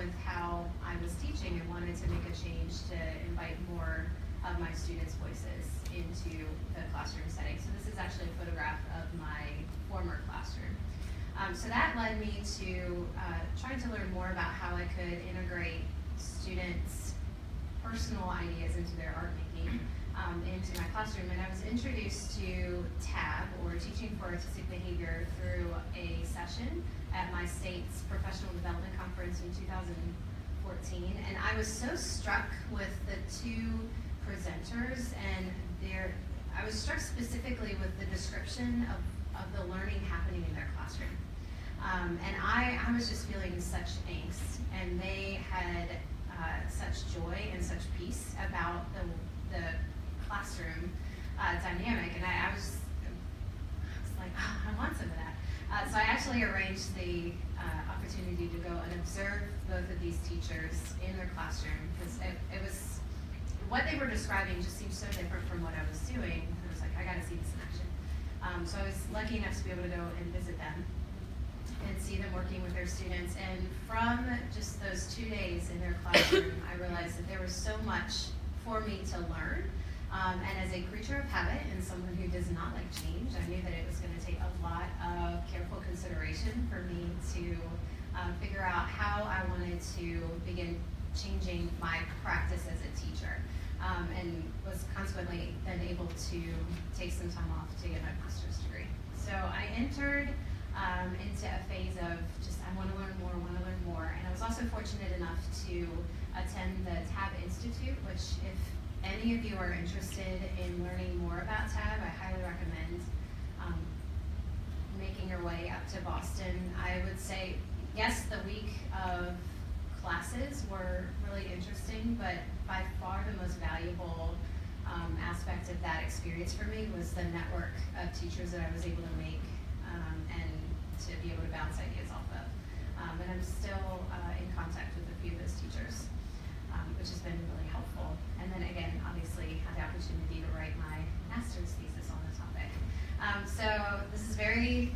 with how I was teaching and wanted to make a change to invite more of my students' voices into the classroom setting. So this is actually a photograph of my former classroom. So that led me to trying to learn more about how I could integrate students' personal ideas into their art making into my classroom. And I was introduced to TAB, or Teaching for Artistic Behavior, through a session at my state's professional development conference in 2014. And I was so struck with the two presenters, and I was struck specifically with the description of the learning happening in their classroom. And I was just feeling such angst, and they had such joy and such peace about the classroom dynamic, and I was like, oh, I want some of that. So I actually arranged the opportunity to go and observe both of these teachers in their classroom, because it was, what they were describing just seemed so different from what I was doing. I was like, I gotta see this in action. So I was lucky enough to be able to go and visit them and see them working with their students. And from just those 2 days in their classroom, I realized that there was so much for me to learn. And as a creature of habit and someone who does not like change, I knew that it was going to take a lot of careful consideration for me to figure out how I wanted to begin changing my practice as a teacher. And was consequently then able to take some time off to get my master's degree. So I entered into a phase of just, I want to learn more, and I was also fortunate enough to attend the TAB Institute, which, if any of you are interested in learning more about TAB, I highly recommend making your way up to Boston. I would say, yes, the week of classes were really interesting, but by far the most valuable aspect of that experience for me was the network of teachers that I was able to make and to be able to bounce ideas off of. And I'm still in contact with a few of those teachers, which has been really helpful. And then again, obviously, had the opportunity to write my master's thesis on the topic. So this is very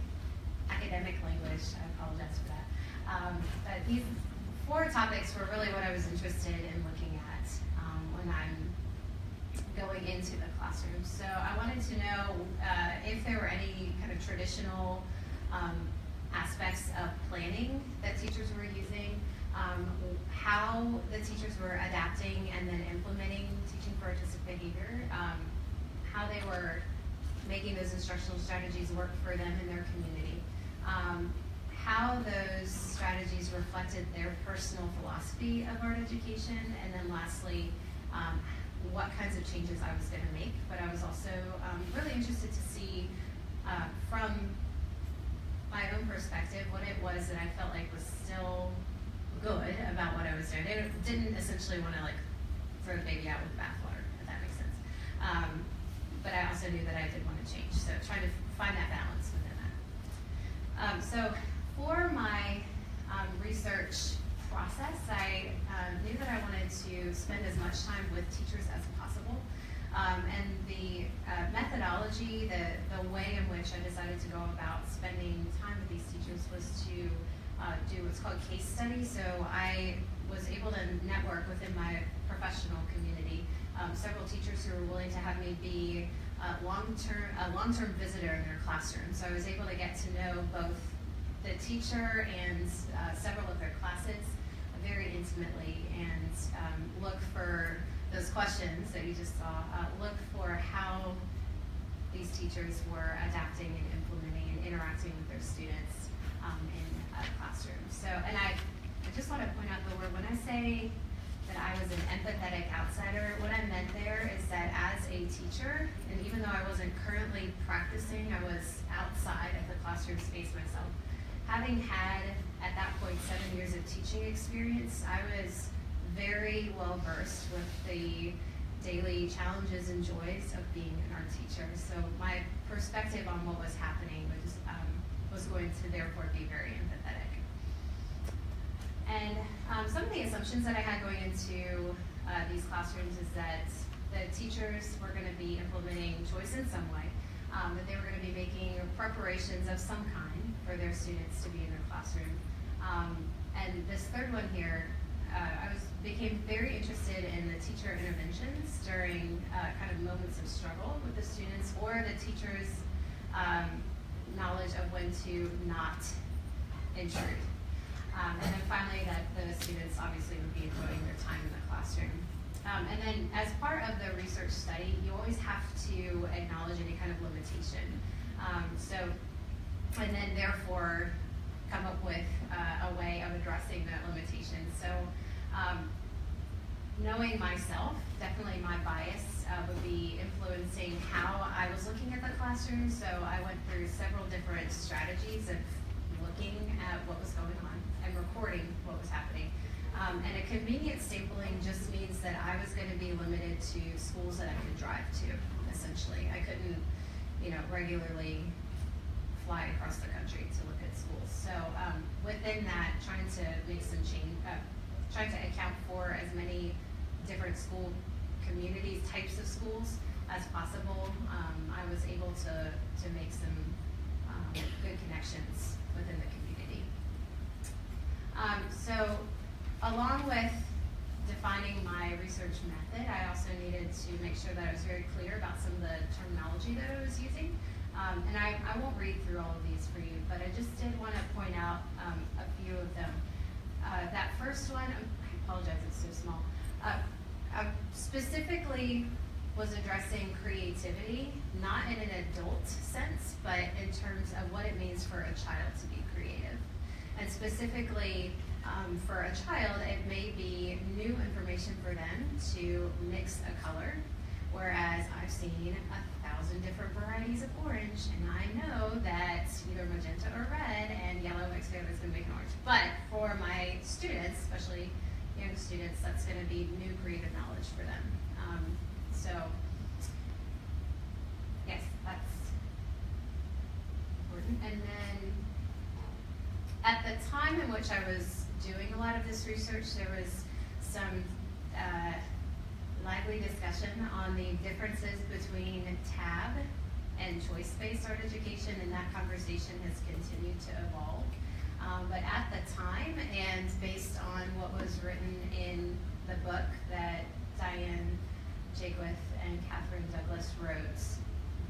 academic language. I apologize for that. But these 4 topics were really what I was interested in looking at when I'm going into the classroom. So I wanted to know if there were any kind of traditional aspects of planning that teachers were using, how the teachers were adapting and then implementing teaching for artistic behavior, how they were making those instructional strategies work for them in their community, how those strategies reflected their personal philosophy of art education, and then lastly, what kinds of changes I was going to make. But I was also really interested to see from my own perspective what it was that I felt like was still good about what I was doing. They didn't essentially want to like throw the baby out with the bathwater, if that makes sense. But I also knew that I did want to change, so trying to find that balance within that. So for my research process, I knew that I wanted to spend as much time with teachers as possible. And the methodology, the way in which I decided to go about spending time with these teachers was to do what's called case studies. So I was able to network within my professional community, several teachers who were willing to have me be a long-term visitor in their classroom. So I was able to get to know both the teacher and several of their classes very intimately, and look for those questions that you just saw, look for how these teachers were adapting and implementing and interacting with their students in a classroom. So, and I just want to point out the word, when I say that I was an empathetic outsider, what I meant there is that as a teacher, and even though I wasn't currently practicing, I was outside of the classroom space myself. Having had, at that point, 7 years of teaching experience, I was very well versed with the daily challenges and joys of being an art teacher. So my perspective on what was happening was going to therefore be very empathetic. And some of the assumptions that I had going into these classrooms is that the teachers were going to be implementing choice in some way, that they were going to be making preparations of some kind for their students to be in their classroom, And this third one here, became very interested in the teacher interventions during kind of moments of struggle with the students, or the teacher's knowledge of when to not intrude. And then finally, that the students obviously would be enjoying their time in the classroom. And then as part of the research study, you always have to acknowledge any kind of limitation. And then therefore come up with a way of addressing that limitation. So knowing myself, definitely my bias would be influencing how I was looking at the classroom. So I went through several different strategies of looking at what was going on and recording what was happening. And a convenient stapling just means that I was going to be limited to schools that I could drive to, essentially. I couldn't, regularly fly across the country to look at schools. So within that, trying to make some change, trying to account for as many different school communities, types of schools as possible, I was able to make some good connections within the community. So along with defining my research method, I also needed to make sure that I was very clear about some of the terminology that I was using. And I won't read through all of these for you, but I just did want to point out a few of them. That first one, I apologize, it's so small. Specifically was addressing creativity, not in an adult sense, but in terms of what it means for a child to be creative. And specifically, for a child, it may be new information for them to mix a color, whereas I've seen 1,000 different varieties of orange, and I know that either magenta or red and yellow mixed together is going to make an orange. But for my students, especially young students, that's going to be new creative knowledge for them. So, yes, that's important. And then, at the time in which I was doing a lot of this research, there was some lively discussion on the differences between TAB and choice-based art education, and that conversation has continued to evolve. But at the time, and based on what was written in the book that Diane Jakewith and Catherine Douglas wrote,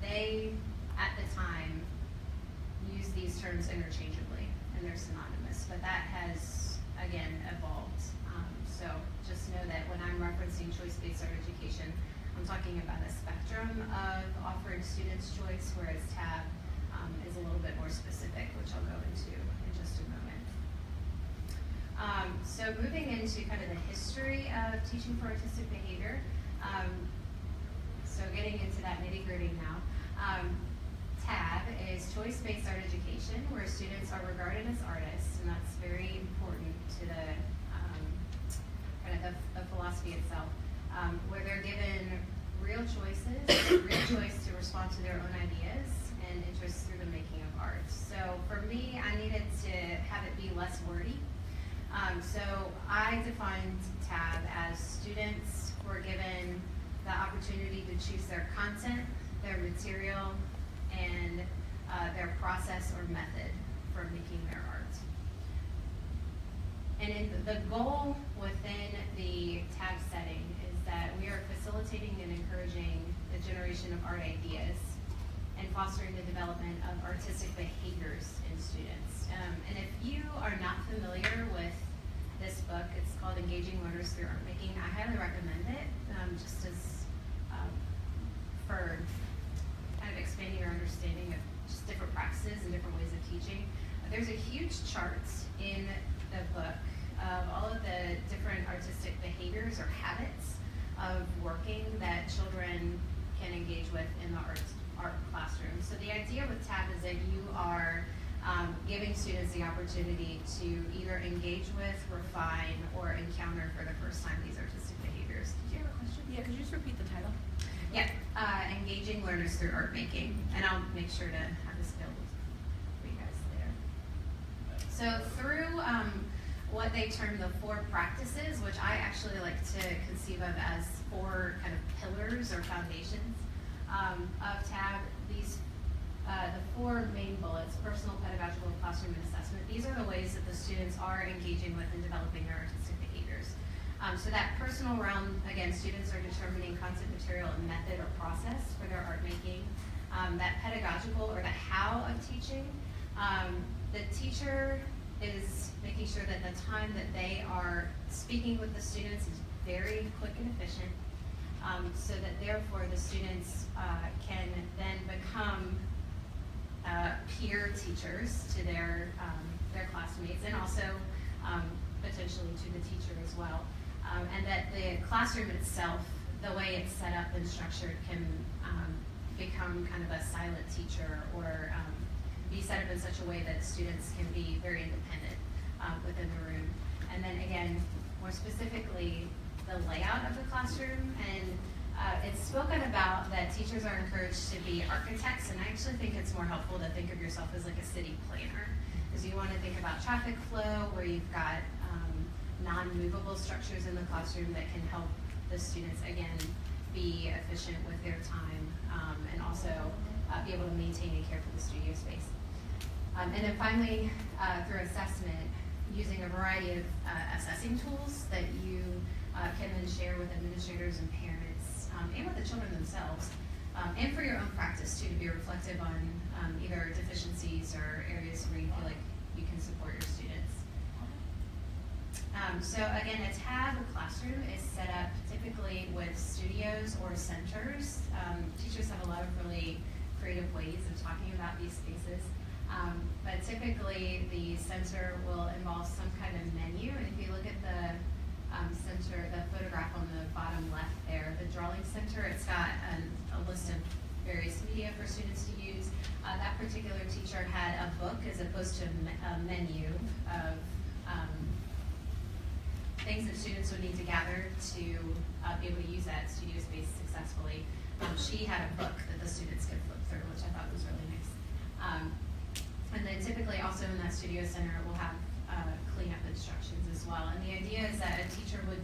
they, at the time, used these terms interchangeably, and they're synonymous. But that has, again, evolved. So just know that when I'm referencing choice-based art education, I'm talking about a spectrum of offering students choice, whereas TAB is a little bit more specific, which I'll go into in just a moment. So moving into kind of the history of teaching for artistic behavior, so getting into that nitty-gritty now. TAB is choice-based art education, where students are regarded as artists, and that's very important to the kind of the philosophy itself, where they're given real choices, real choice to respond to their own ideas and interests through the making of art. So for me, I needed to have it be less wordy. So I defined TAB as students were given the opportunity to choose their content, their material, and their process or method for making their art. And the goal within the TAB setting is that we are facilitating and encouraging the generation of art ideas and fostering the development of artistic behaviors in students. And if you are not familiar with this book, it's called Engaging Learners Through Art Making. I highly recommend it, just as for kind of expanding your understanding of just different practices and different ways of teaching. There's a huge chart in the book of all of the different artistic behaviors or habits of working that children can engage with in the art classroom. So the idea with TAB is that you are giving students the opportunity to either engage with, refine, or encounter for the first time these artistic behaviors. Did you have a question? Yeah, could you just repeat the title? Yeah, Engaging Learners Through Art Making, and I'll make sure to have this available for you guys later. So through what they term the 4 practices, which I actually like to conceive of as 4 kind of pillars or foundations of TAB, these the four main bullets: personal, pedagogical, classroom, and assessment. These are the ways that the students are engaging with and developing their artistic behaviors. So that personal realm, again, students are determining content, material, and method or process for their art making. That pedagogical, or the how of teaching, the teacher is making sure that the time that they are speaking with the students is very quick and efficient, so that therefore the students can then become peer teachers to their classmates, and also potentially to the teacher as well. And that the classroom itself, the way it's set up and structured, can become kind of a silent teacher, or be set up in such a way that students can be very independent within the room. And then again, more specifically, the layout of the classroom. And it's spoken about that teachers are encouraged to be architects, and I actually think it's more helpful to think of yourself as like a city planner, because you want to think about traffic flow, where you've got non-movable structures in the classroom that can help the students, again, be efficient with their time, and also be able to maintain and care for the studio space. And then finally, through assessment, using a variety of assessing tools that you can then share with administrators and parents, and with the children themselves, and for your own practice too, to be reflective on either deficiencies or areas where you feel like you can support your students. So again, a TAB classroom is set up typically with studios or centers. Teachers have a lot of really creative ways of talking about these spaces. But typically the center will involve some kind of menu, and if you look at the center, the photograph on the bottom left there, the drawing center, it's got a list of various media for students to use. That particular teacher had a book as opposed to a menu of things that students would need to gather to be able to use that studio space successfully. She had a book that the students could flip through, which I thought was really nice. And then typically also in that studio center, we'll have cleanup instructions as well. And the idea is that a teacher would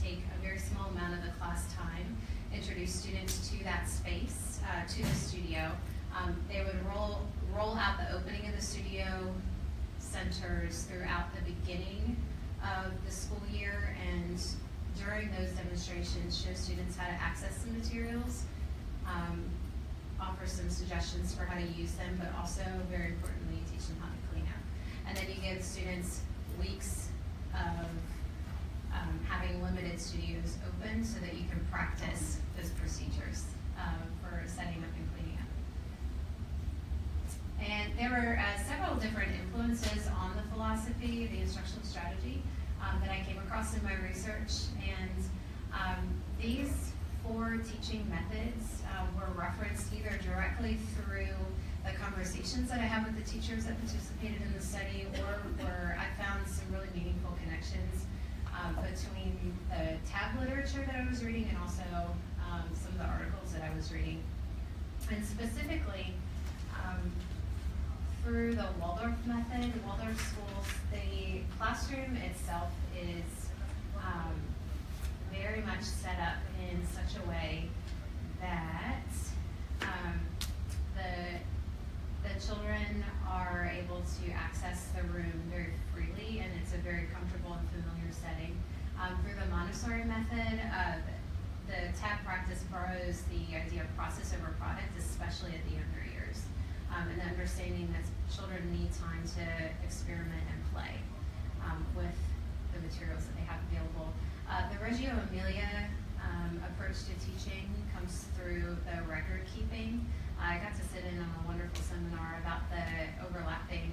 take a very small amount of the class time, introduce students to that space, to the studio. They would roll out the opening of the studio centers throughout the beginning of the school year, and during those demonstrations, show students how to access the materials, offer some suggestions for how to use them, but also, very importantly, teach them how to clean up. And then you give students weeks of having limited studios open so that you can practice those procedures for setting up and cleaning up. And there were several different influences on the philosophy, the instructional strategy, that I came across in my research. And these four teaching methods were referenced either directly through the conversations that I had with the teachers that participated in the study, or where I found some really meaningful connections between the TAB literature that I was reading and also some of the articles that I was reading. And specifically, through the Waldorf method, Waldorf schools, the classroom itself is very much set up in such a way that the children are able to access the room very freely, and it's a very comfortable and familiar setting. Through the Montessori method, the TAB practice borrows the idea of process over product, especially at the younger years. And the understanding that children need time to experiment and play with the materials that they have available. The Reggio Emilia approach to teaching comes through the record keeping. I got to sit in on a wonderful seminar about the overlapping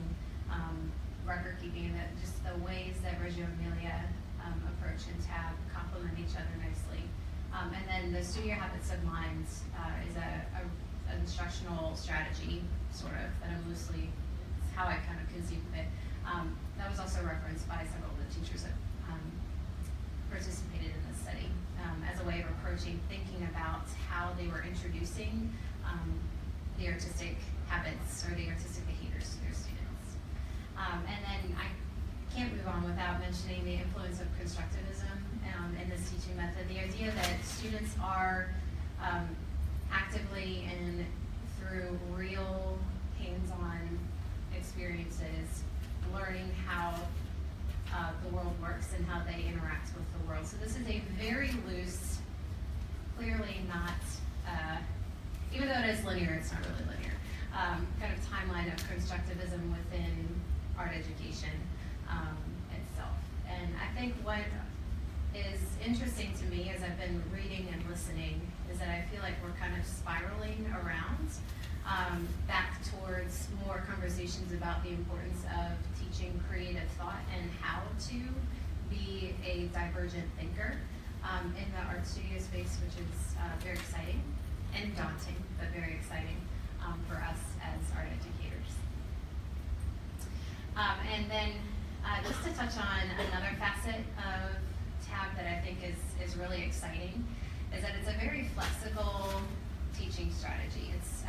record keeping, and just the ways that Reggio Emilia approach and TAB complement each other nicely. And then the Studio Habits of Mind is an instructional strategy, sort of, that I'm loosely, it's how I kind of conceive of it. That was also referenced by several of the teachers that participated in this study as a way of approaching, thinking about how they were introducing the artistic habits or the artistic behaviors to their students. And then I can't move on without mentioning the influence of constructivism in this teaching method. The idea that students are actively and through real hands-on experiences, learning how the world works and how they interact with the world. So this is a very loose, clearly not, even though it is linear, it's not really linear, kind of timeline of constructivism within art education itself. And I think what is interesting to me as I've been reading and listening is that I feel like we're kind of spiraling around back towards more conversations about the importance of teaching creative thought and how to be a divergent thinker in the art studio space, which is very exciting and daunting, but very exciting for us as art educators. And then just to touch on another facet of TAB that I think is really exciting is that it's a very flexible teaching strategy. It's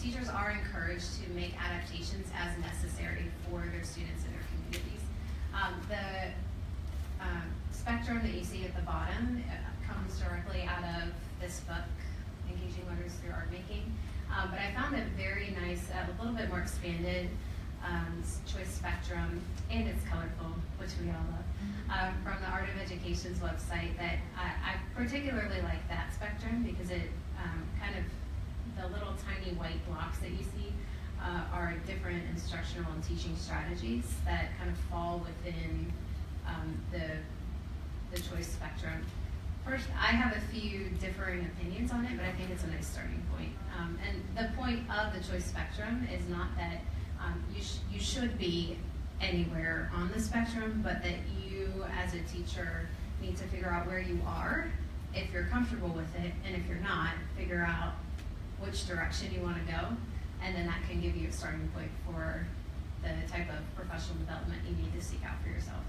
teachers are encouraged to make adaptations as necessary for their students and their communities. The spectrum that you see at the bottom comes directly out of this book, Engaging Learners Through Art Making. But I found a very nice, a little bit more expanded choice spectrum, and it's colorful, which we all love, from the Art of Education's website. That I particularly like that spectrum because it kind of, the little tiny white blocks that you see are different instructional and teaching strategies that kind of fall within the choice spectrum. First, I have a few differing opinions on it, but I think it's a nice starting point. And the point of the choice spectrum is not that you should be anywhere on the spectrum, but that you, as a teacher, need to figure out where you are, if you're comfortable with it, and if you're not, figure out which direction you want to go, and then that can give you a starting point for the type of professional development you need to seek out for yourself.